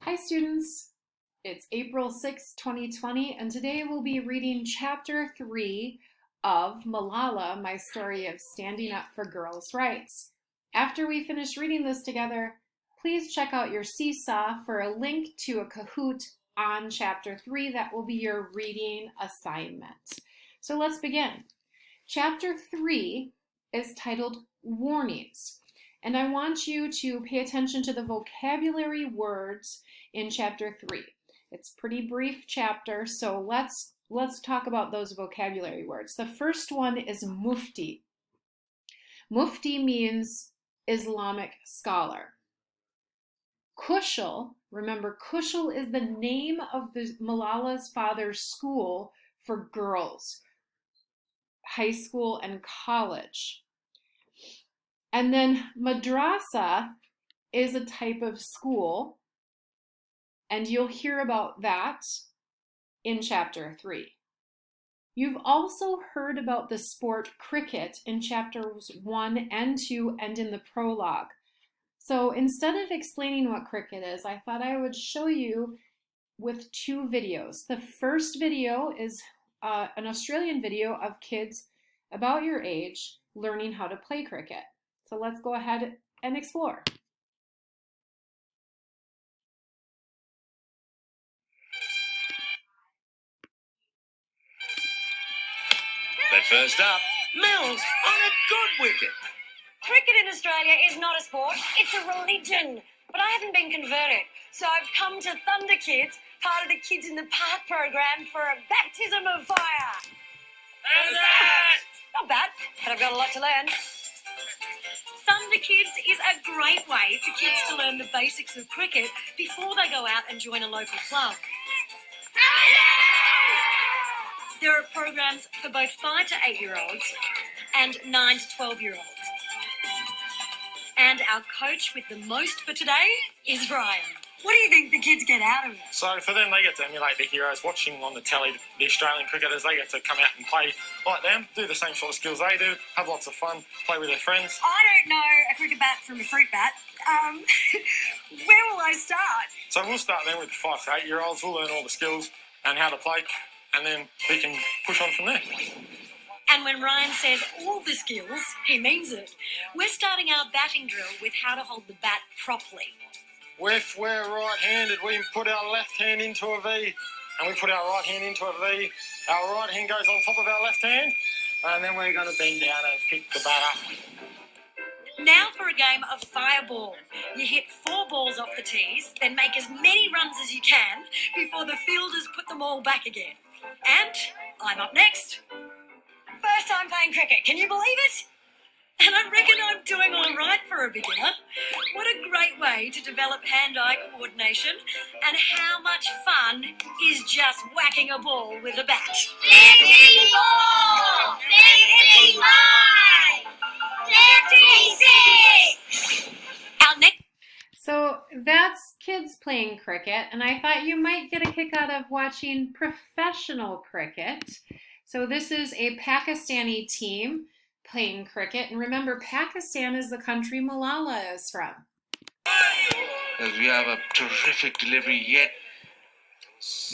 Hi students, it's April 6, 2020, and today we'll be reading chapter 3 of Malala, My Story of Standing Up for Girls' Rights. After we finish reading this together, please check out your Seesaw for a link to a Kahoot on chapter 3 that will be your reading assignment. So let's begin. Chapter 3 is titled Warnings. And I want you to pay attention to the vocabulary words in chapter 3. It's a pretty brief chapter, so let's talk about those vocabulary words. The first one is mufti. Mufti means Islamic scholar. Kushal, remember Kushal is the name of Malala's father's school for girls, high school and college. And then madrasa is a type of school, and you'll hear about that in chapter 3. You've also heard about the sport cricket in chapters 1 and 2 and in the prologue. So instead of explaining what cricket is, I thought I would show you with two videos. The first video is an Australian video of kids about your age learning how to play cricket. So let's go ahead and explore. But first up, Mills on a good wicket. Cricket in Australia is not a sport, it's a religion. But I haven't been converted, so I've come to Thunder Kids, part of the Kids in the Park program, for a baptism of fire. How's that? Not bad, but I've got a lot to learn. Thunder Kids is a great way for kids to learn the basics of cricket before they go out and join a local club. There are programs for both 5 to 8-year-olds and 9 to 12-year-olds. And our coach with the most for today is Ryan. What do you think the kids get out of it? So for them, they get to emulate the heroes, watching on the telly the Australian cricketers. They get to come out and play like them, do the same sort of skills they do, have lots of fun, play with their friends. I don't know a cricket bat from a fruit bat. Where will I start? So we'll start then with the 5 to 8-year-olds. We'll learn all the skills and how to play, and then we can push on from there. And when Ryan says all the skills, he means it. We're starting our batting drill with how to hold the bat properly. If we're right-handed, we put our left hand into a V, and we put our right hand into a V. Our right hand goes on top of our left hand, and then we're going to bend down and pick the bat up. Now for a game of fireball. You hit 4 balls off the tees, then make as many runs as you can before the fielders put them all back again. And I'm up next. First time playing cricket, can you believe it? And I reckon I'm doing all right for a beginner. What a great way to develop hand-eye coordination, and how much fun is just whacking a ball with a bat. Lefty ball! Lefty line! Lefty six! Our next So that's kids playing cricket, and I thought you might get a kick out of watching professional cricket. So this is a Pakistani team playing cricket, and remember, Pakistan is the country Malala is from. As we have a terrific delivery yet.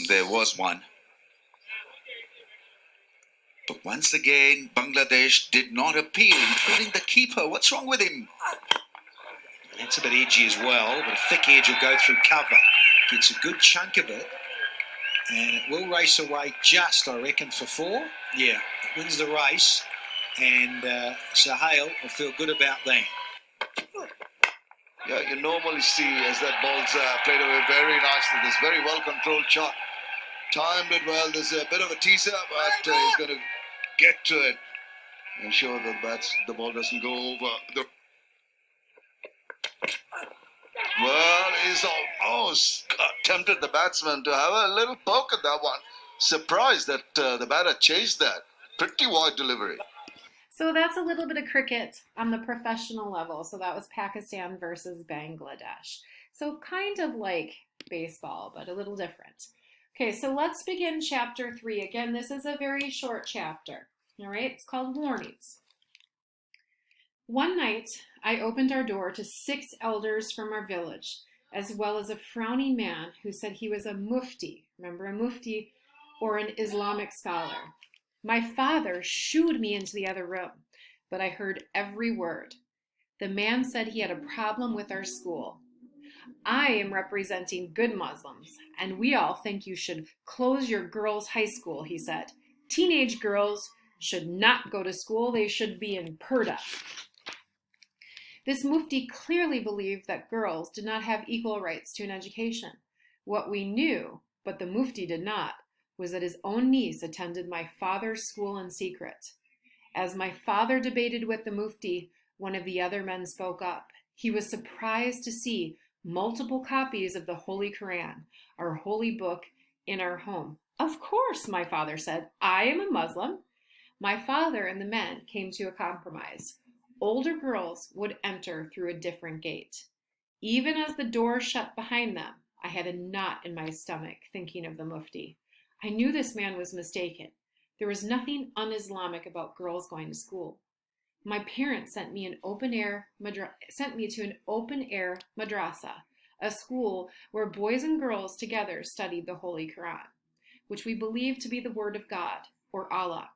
There was one. But once again, Bangladesh did not appeal, including the keeper. What's wrong with him? It's a bit edgy as well, but a thick edge will go through cover. Gets a good chunk of it, and it will race away just, I reckon, for 4. Yeah, it wins the race, and Sahel will feel good about that. Yeah, you normally see as that ball's played away very nicely. This very well-controlled shot. Timed it well. There's a bit of a teaser, but he's going to get to it. Ensure that the ball doesn't go over the... Well, he's almost tempted the batsman to have a little poke at that one. Surprised that the batter chased that. Pretty wide delivery. So that's a little bit of cricket on the professional level. So that was Pakistan versus Bangladesh. So kind of like baseball, but a little different. Okay, so let's begin chapter 3. Again, this is a very short chapter. All right, it's called Warnings. One night, I opened our door to 6 elders from our village. as well as a frowning man who said he was a mufti. Remember a mufti, or an Islamic scholar. My father shooed me into the other room, but I heard every word. The man said he had a problem with our school. I am representing good Muslims, and we all think you should close your girls' high school, he said. Teenage girls should not go to school. They should be in purdah. This mufti clearly believed that girls did not have equal rights to an education. What we knew, but the mufti did not, was that his own niece attended my father's school in secret. As my father debated with the mufti, one of the other men spoke up. He was surprised to see multiple copies of the Holy Quran, our holy book, in our home. Of course, my father said, I am a Muslim. My father and the men came to a compromise. Older girls would enter through a different gate. Even as the door shut behind them, I had a knot in my stomach thinking of the mufti. I knew this man was mistaken. There was nothing un-Islamic about girls going to school. My parents sent me to an open-air madrasa, a school where boys and girls together studied the Holy Quran, which we believe to be the word of God, or Allah.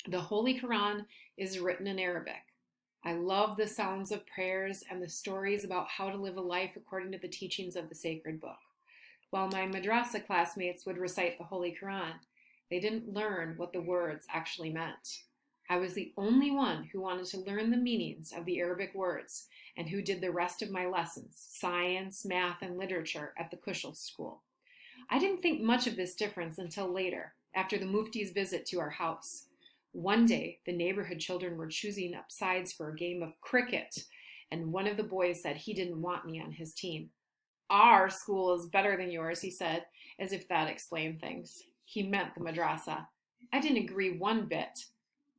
The Holy Quran is written in Arabic. I love the sounds of prayers and the stories about how to live a life according to the teachings of the sacred book. While my madrasa classmates would recite the Holy Quran, they didn't learn what the words actually meant. I was the only one who wanted to learn the meanings of the Arabic words and who did the rest of my lessons, science, math, and literature, at the Kushal school. I didn't think much of this difference until later, after the mufti's visit to our house. One day, the neighborhood children were choosing up sides for a game of cricket, and one of the boys said he didn't want me on his team. Our school is better than yours, he said, as if that explained things. He meant the madrasa. I didn't agree one bit.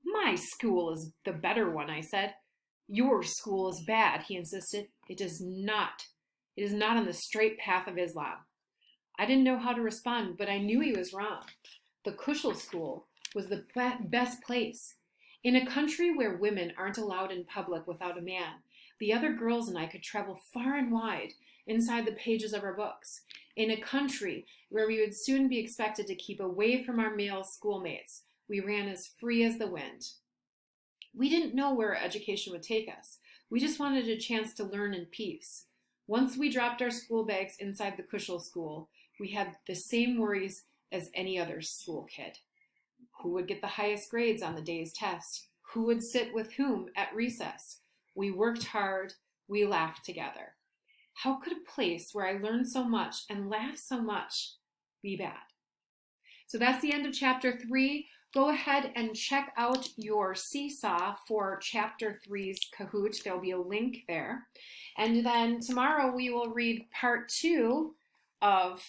My school is the better one, I said. Your school is bad, he insisted. It is not. It is not on the straight path of Islam. I didn't know how to respond, but I knew he was wrong. The Kushal school was the best place. In a country where women aren't allowed in public without a man, the other girls and I could travel far and wide inside the pages of our books. In a country where we would soon be expected to keep away from our male schoolmates, we ran as free as the wind. We didn't know where our education would take us. We just wanted a chance to learn in peace. Once we dropped our school bags inside the Kushal school, we had the same worries as any other school kid. Who would get the highest grades on the day's test? Who would sit with whom at recess? We worked hard, we laughed together. How could a place where I learned so much and laughed so much be bad? So that's the end of chapter 3. Go ahead and check out your seesaw for chapter 3's Kahoot. There'll be a link there. And then tomorrow we will read part 2 of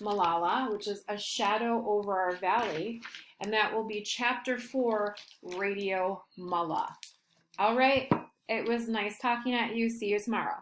Malala, which is A Shadow Over Our Valley, and that will be chapter 4, Radio Mullah. All right, it was nice talking at you. See you tomorrow.